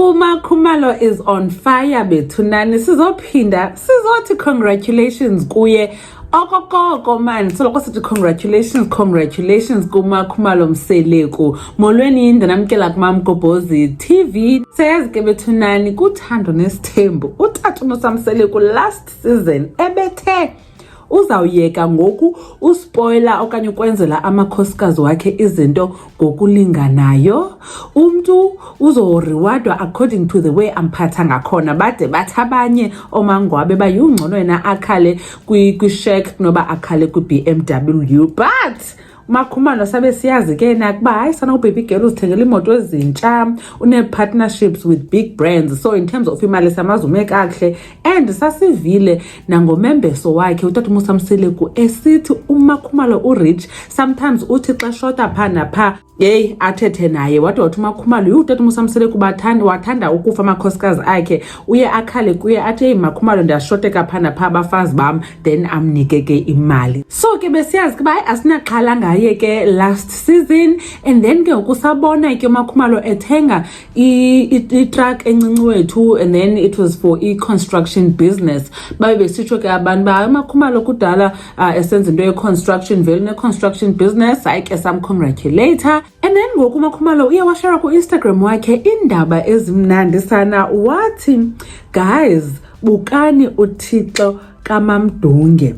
Khumalo is on fire bethunani. Sizophinda sizothi congratulations kuye. Okokoko man, soloko sithi congratulations kuMakhumalo Mseleku. Molweni ndinamkela kuMamgobhozi TV. Sayazi ke bethunani kuthando nesithembu. Utata uMseleku last season ebethe uzawuyeka ngoku uspoiler okanye ukwenzela amakhosikazi wakhe izinto ngokulinganayo. Umntu uzorewardwa according to the way amphatha ngakhona. Bade bathi abanye omangwabe bayungcono yena akhale kwi-Shek noba akhale kwi-BMW. But Makhumalo sabe siyazi ke nakuba hayi sana ubaby girl uzithengela imoto ezintsha, une-partnerships with big brands. So in terms of imali samazume kakuhle, and sasivile nangomembeso wakhe utata Mseleku esithi uMakhumalo urich. Sometimes uthi xa shota pha napha hey athethe naye wathi uMakhumalo utata Mseleku wathanda ukufa amakhosikazi akhe, uye akhale kuye athi hey Makhumalo ndiyashoteka pha napha abafazi bam, then amnike ke imali. So ke besiyazi ke hayi asinaxhala ngaye ke last season, and then ke ukusabona ke uMakhumalo ethenga i-truck encinci wethu, and then it was for i-construction business. Babe besitsho ke abantu ba uMakhumalo kudala esenza into ye-construction, vele ne-construction business. Hayi ke samcongratulator. And then ngoku uMakhumalo uye washare ku Instagram wakhe indaba ezimnandi sana, wathi guys bukani uThixo kaMamdunge.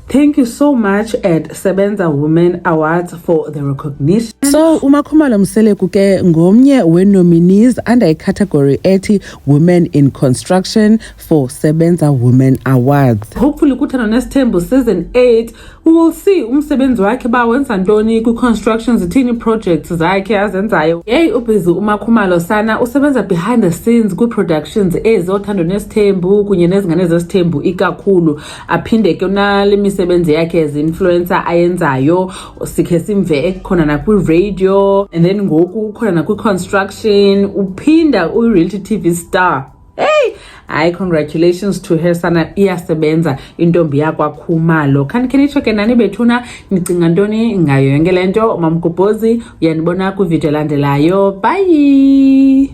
Thank you so much at Sebenza Women Awards for the recognition. So uMakhumalo Mseleku ke ngomnye we-nominees under category ethi Women in Construction for Sebenza Women Awards. Hopefully kuthana nesithembu season 8 we will see umsebenzi wakhe ba wenza ntoni ku-construction, zithini projects zakhe azenzayo. Hey ubhizi uMakhumalo sana usebenza behind the scenes ku-productions ezothando nesithembu kunye nezingane zesithembu ikakhulu. Aphinde ke unale misebenzi yakhe as influencer ayenzayo, sikhe simve ekhona nakwi-radio, and then ngoku ukhona nakwi-construction, uphinda uyi-reality TV star. Hey, hayi congratulations to her sana, iyasebenza intombi yakwaKhumalo. Khanitsho ke nani bethuna nicinga ntoni ngayo yonke lento? Mamgobhozi uyanibona kwivideo elandelayo. Bye.